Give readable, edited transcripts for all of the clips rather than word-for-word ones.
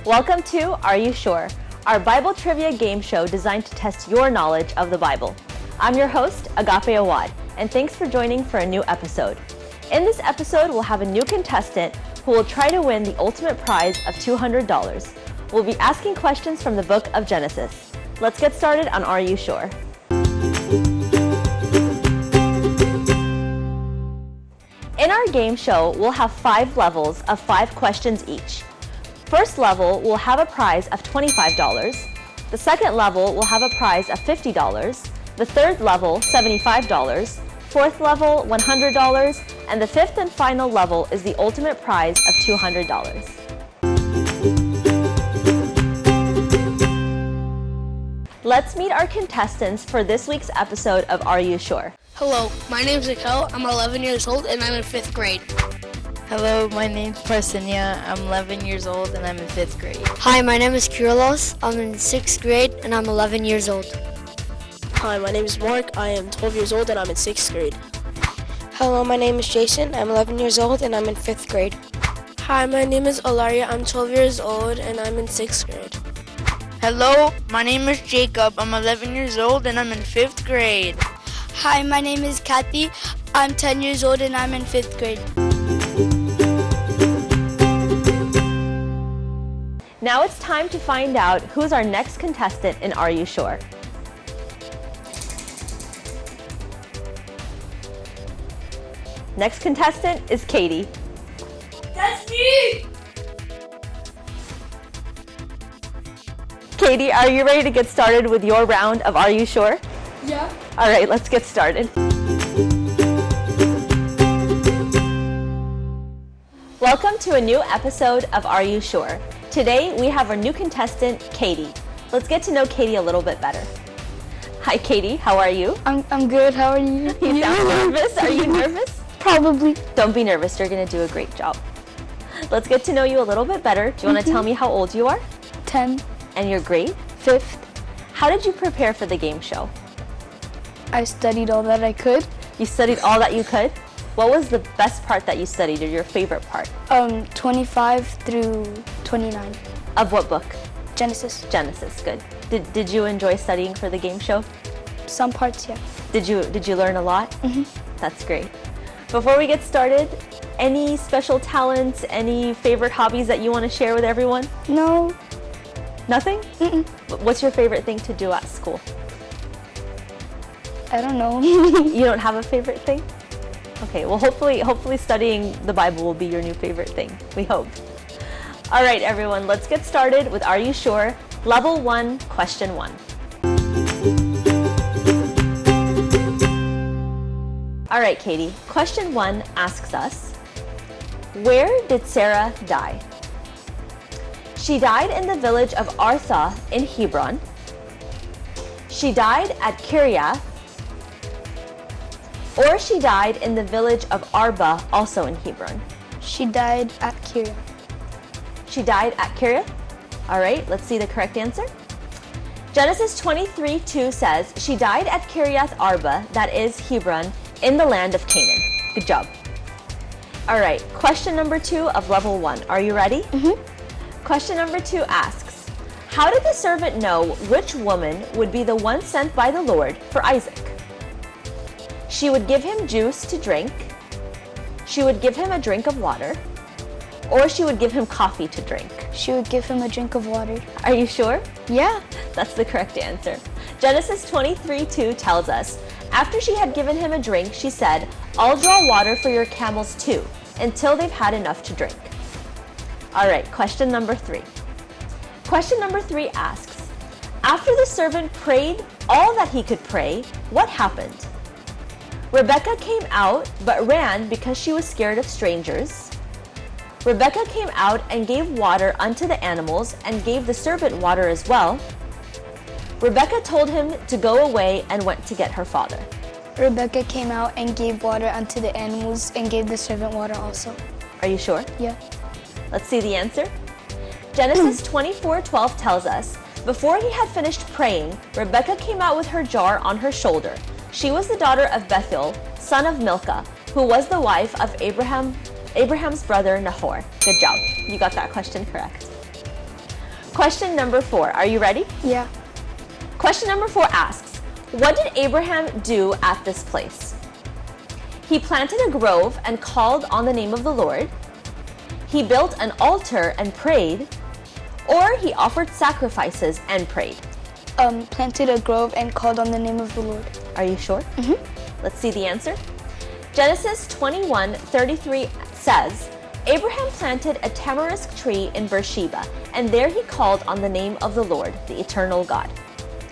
Welcome to Are You Sure? Our Bible trivia game show designed to test your knowledge of the Bible. I'm your host, Agape Awad, and thanks for joining for a new episode. In this episode, we'll have a new contestant who will try to win the ultimate prize of $200. We'll be asking questions from the book of Genesis. Let's get started on Are You Sure? In our game show, we'll have 5 levels of 5 questions each. First level will have a prize of $25. The second level will have a prize of $50. The third level, $75. Fourth level, $100. And the fifth and final level is the ultimate prize of $200. Let's meet our contestants for this week's episode of Are You Sure? Hello, my name is Khal. I'm 11 years old and I'm in 5th grade. Hello, my name's Parsinia. I'm 11 years old and I'm in 5th grade. Hi, my name is Kyrilos. I'm in 6th grade and I'm 11 years old. Hi, my name is Mark. I am 12 years old and I'm in 6th grade. Hello, my name is Jason. I'm 11 years old and I'm in 5th grade. Hi, my name is Olaria. I'm 12 years old and I'm in 6th grade. Hello, my name is Jacob. I'm 11 years old and I'm in 5th grade. Hi, my name is Kathy. I'm 10 years old and I'm in 5th grade. Now it's time to find out who's our next contestant in Are You Sure? Next contestant is Katie. That's me! Katie, are you ready to get started with your round of Are You Sure? Yeah. All right, let's get started. Welcome to a new episode of Are You Sure? Today, we have our new contestant, Katie. Let's get to know Katie a little bit better. Hi, Katie. How are you? I'm good. How are you? You sound nervous. Are you nervous? Probably. Don't be nervous. You're going to do a great job. Let's get to know you a little bit better. Do you want to tell me how old you are? 10. And your grade? 5th. How did you prepare for the game show? I studied all that I could. You studied all that you could? What was the best part that you studied, or your favorite part? 25 through 29. Of what book? Genesis. Genesis, good. Did you enjoy studying for the game show? Some parts, yeah. Did you learn a lot? Mm-hmm. That's great. Before we get started, any special talents, any favorite hobbies that you want to share with everyone? No. Nothing? Mm-mm. What's your favorite thing to do at school? I don't know. You don't have a favorite thing? Okay, well hopefully studying the Bible will be your new favorite thing. We hope. All right, everyone, let's get started with Are You Sure? Level 1, Question 1. All right, Katie. Question 1 asks us, where did Sarah die? She died in the village of Artha in Hebron. She died at Kiriath. Or she died in the village of Arba, also in Hebron. She died at Kiriath. She died at Kiriath? All right, let's see the correct answer. Genesis 23:2 says, she died at Kiriath Arba, that is Hebron, in the land of Canaan. Good job. All right, question number 2 of level 1. Are you ready? Mm-hmm. Question number 2 asks, how did the servant know which woman would be the one sent by the Lord for Isaac? She would give him juice to drink, she would give him a drink of water, or she would give him coffee to drink. She would give him a drink of water. Are you sure? Yeah. That's the correct answer. Genesis 23:2 tells us, after she had given him a drink, she said, I'll draw water for your camels too, until they've had enough to drink. All right, question number 3. Question number 3 asks, after the servant prayed all that he could pray, what happened? Rebecca came out but ran because she was scared of strangers. Rebecca came out and gave water unto the animals and gave the servant water as well. Rebecca told him to go away and went to get her father. Rebecca came out and gave water unto the animals and gave the servant water also. Are you sure? Yeah. Let's see the answer. Genesis 24:12 tells us, before he had finished praying, Rebecca came out with her jar on her shoulder. She was the daughter of Bethuel, son of Milcah, who was the wife of Abraham's brother Nahor. Good job. You got that question correct. Question number 4. Are you ready? Yeah. Question number 4 asks, what did Abraham do at this place? He planted a grove and called on the name of the Lord. He built an altar and prayed, or he offered sacrifices and prayed. Planted a grove and called on the name of the Lord. Are you sure? Mm-hmm. Let's see the answer. Genesis 21:33 says, Abraham planted a tamarisk tree in Beersheba, and there he called on the name of the Lord, the eternal God.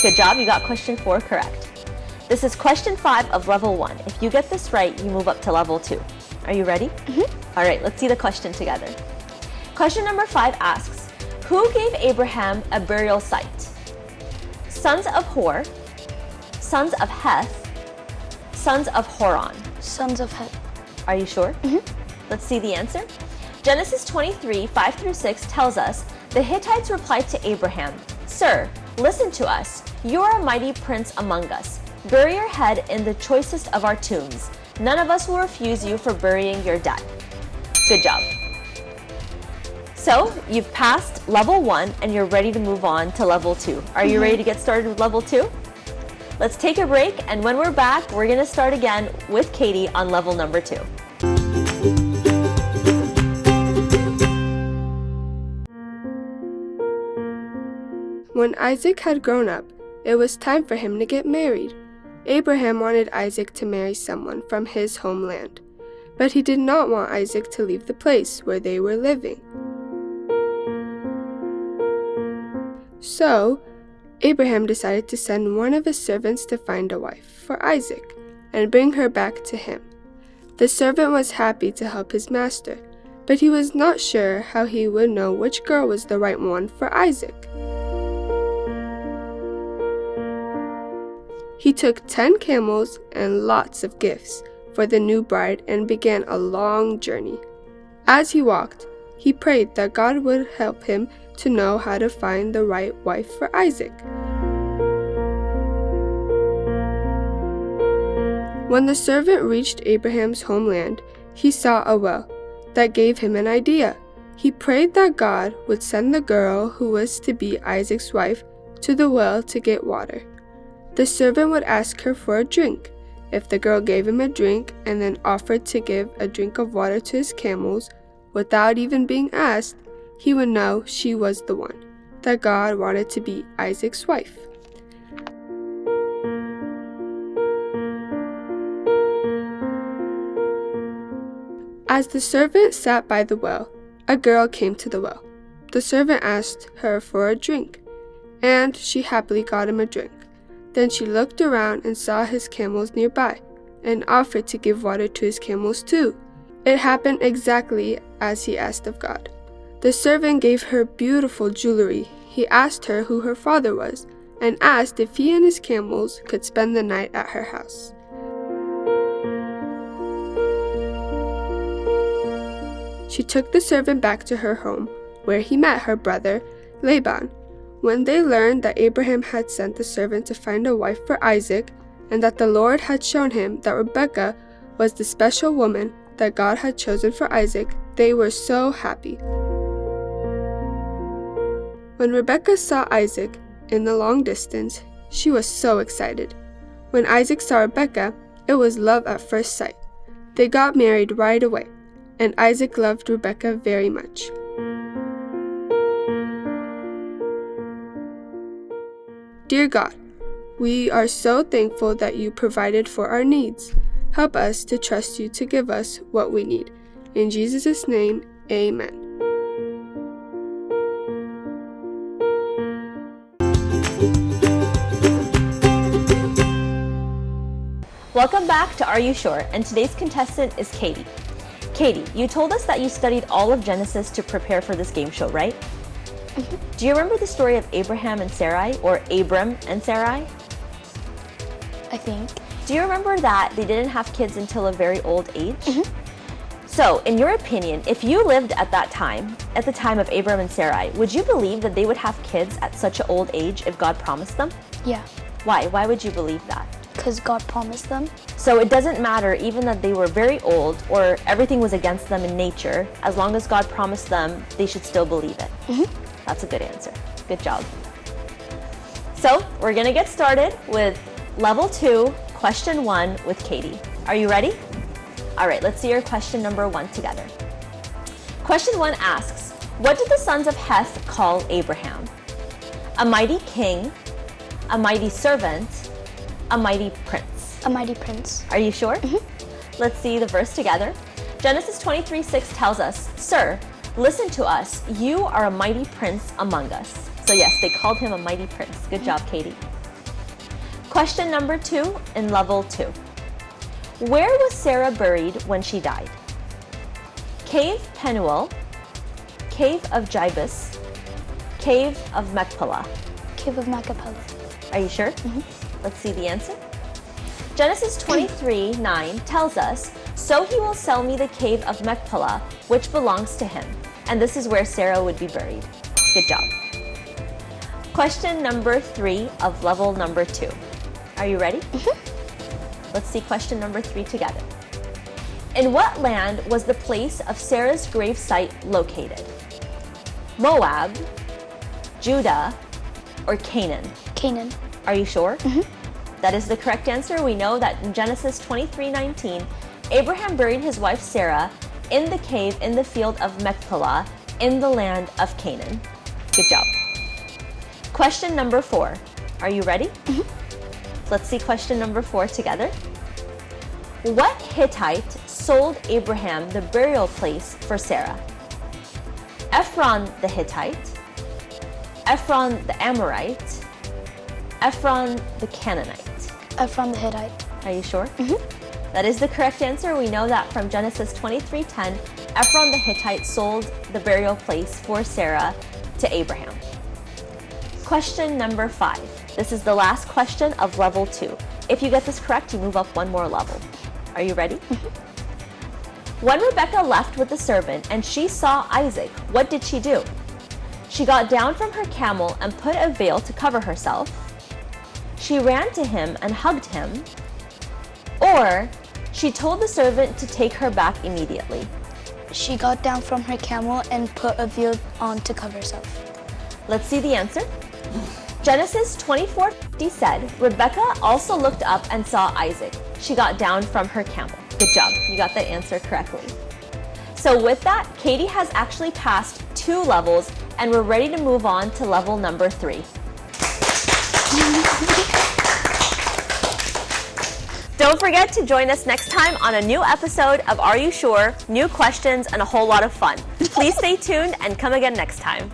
Good job, you got question 4 correct. This is question 5 of level 1. If you get this right, you move up to level 2. Are you ready? Mm-hmm. All right, let's see the question together. Question number 5 asks, who gave Abraham a burial site? Sons of Hor, sons of Heth, sons of Horon. Sons of Heth. Are you sure? Mm-hmm. Let's see the answer. Genesis 23:5-6 tells us, the Hittites replied to Abraham, Sir, listen to us. You are a mighty prince among us. Bury your head in the choicest of our tombs. None of us will refuse you for burying your dead. Good job. So, you've passed level 1 and you're ready to move on to level 2. Are you ready to get started with level 2? Let's take a break, and when we're back, we're going to start again with Katie on level number 2. When Isaac had grown up, it was time for him to get married. Abraham wanted Isaac to marry someone from his homeland, but he did not want Isaac to leave the place where they were living. So, Abraham decided to send one of his servants to find a wife for Isaac and bring her back to him. The servant was happy to help his master, but he was not sure how he would know which girl was the right one for Isaac. He took 10 camels and lots of gifts for the new bride and began a long journey. As he walked, he prayed that God would help him to know how to find the right wife for Isaac. When the servant reached Abraham's homeland, he saw a well. That gave him an idea. He prayed that God would send the girl who was to be Isaac's wife to the well to get water. The servant would ask her for a drink. If the girl gave him a drink and then offered to give a drink of water to his camels, without even being asked, he would know she was the one, that God wanted to be Isaac's wife. As the servant sat by the well, a girl came to the well. The servant asked her for a drink, and she happily got him a drink. Then she looked around and saw his camels nearby, and offered to give water to his camels too. It happened exactly as he asked of God. The servant gave her beautiful jewelry. He asked her who her father was, and asked if he and his camels could spend the night at her house. She took the servant back to her home, where he met her brother, Laban. When they learned that Abraham had sent the servant to find a wife for Isaac, and that the Lord had shown him that Rebekah was the special woman that God had chosen for Isaac, they were so happy. When Rebekah saw Isaac in the long distance, she was so excited. When Isaac saw Rebekah, it was love at first sight. They got married right away, and Isaac loved Rebekah very much. Dear God, we are so thankful that you provided for our needs. Help us to trust you to give us what we need. In Jesus' name, amen. Welcome back to Are You Sure? And today's contestant is Katie. Katie, you told us that you studied all of Genesis to prepare for this game show, right? Mm-hmm. Do you remember the story of Abraham and Sarai, or Abram and Sarai? I think. Do you remember that they didn't have kids until a very old age? Mm-hmm. So, in your opinion, if you lived at that time, at the time of Abram and Sarai, would you believe that they would have kids at such an old age if God promised them? Yeah. Why? Why would you believe that? Because God promised them. So it doesn't matter even that they were very old or everything was against them in nature, as long as God promised them, they should still believe it. Mm-hmm. That's a good answer. Good job. So we're gonna get started with level 2, question 1 with Katie. Are you ready? All right, let's see your question number 1 together. Question 1 asks, what did the sons of Heth call Abraham? A mighty king, a mighty servant, a mighty prince. A mighty prince. Are you sure? Mm-hmm. Let's see the verse together. Genesis 23:6 tells us, Sir, listen to us. You are a mighty prince among us. So yes, they called him a mighty prince. Good job, Katie. Question number 2 in level 2. Where was Sarah buried when she died? Cave Penuel, Cave of Jebus, Cave of Machpelah. Cave of Machpelah. Are you sure? Mm-hmm. Let's see the answer. Genesis 23:9 tells us, so he will sell me the cave of Machpelah, which belongs to him. And this is where Sarah would be buried. Good job. Question number 3 of level number 2. Are you ready? Mm-hmm. Let's see question number 3 together. In what land was the place of Sarah's gravesite located? Moab, Judah, or Canaan? Canaan. Are you sure? Mm-hmm. That is the correct answer. We know that in Genesis 23:19, Abraham buried his wife Sarah in the cave in the field of Machpelah in the land of Canaan. Good job. Question number 4. Are you ready? Mm-hmm. Let's see question number 4 together. What Hittite sold Abraham the burial place for Sarah? Ephron the Hittite, Ephron the Amorite, Ephron the Canaanite. Ephron the Hittite. Are you sure? Mm-hmm. That is the correct answer. We know that from Genesis 23:10, Ephron the Hittite sold the burial place for Sarah to Abraham. Question number 5. This is the last question of level 2. If you get this correct, you move up one more level. Are you ready? Mm-hmm. When Rebekah left with the servant and she saw Isaac, what did she do? She got down from her camel and put a veil to cover herself. She ran to him and hugged him, or she told the servant to take her back immediately. She got down from her camel and put a veil on to cover herself. Let's see the answer. Genesis 24:50 said, Rebekah also looked up and saw Isaac. She got down from her camel. Good job, you got that answer correctly. So with that, Katie has actually passed 2 levels and we're ready to move on to level number 3. Don't forget to join us next time on a new episode of Are You Sure? New questions and a whole lot of fun. Please stay tuned and come again next time.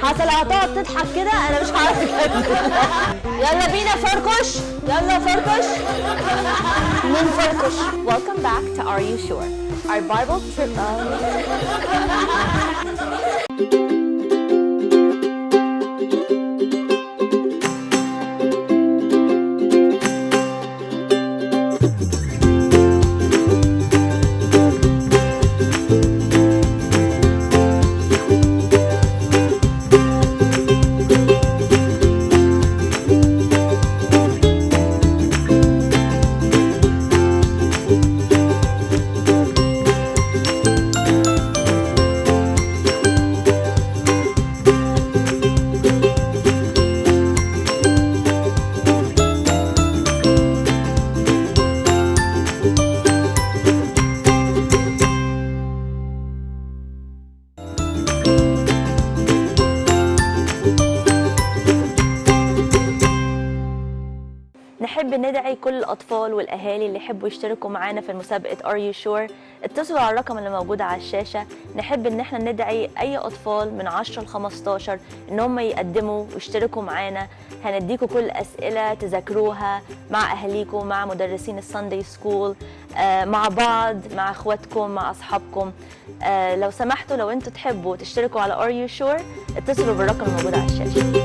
حتى لو هتقعد تضحك كده انا مش هعرف يلا بينا فركش يلا فركش من فركش. Welcome back to Are You Sure? Our Bible trip. ندعي كل الأطفال والأهالي اللي يحبوا يشتركوا معانا في مسابقة Are You Sure. اتصلوا على الرقم اللي موجود على الشاشة. نحب ان احنا ندعي اي اطفال من 10 ل 15 ان هم يقدموا ويشتركوا معانا. هنديكوا كل اسئلة تذاكروها مع اهاليكم، مع مدرسين الساندي سكول، مع بعض، مع اخواتكم، مع اصحابكم. لو سمحتوا لو انتوا تحبوا تشتركوا على Are You Sure اتصلوا بالرقم الموجود على الشاشة.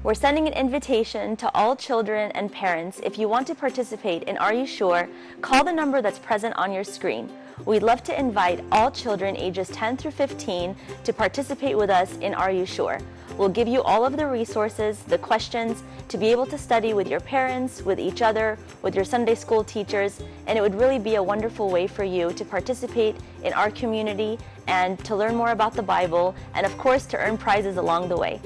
We're sending an invitation to all children and parents. If you want to participate in Are You Sure, call the number that's present on your screen. We'd love to invite all children ages 10 through 15 to participate with us in Are You Sure. We'll give you all of the resources, the questions, to be able to study with your parents, with each other, with your Sunday school teachers, and it would really be a wonderful way for you to participate in our community and to learn more about the Bible, and of course to earn prizes along the way.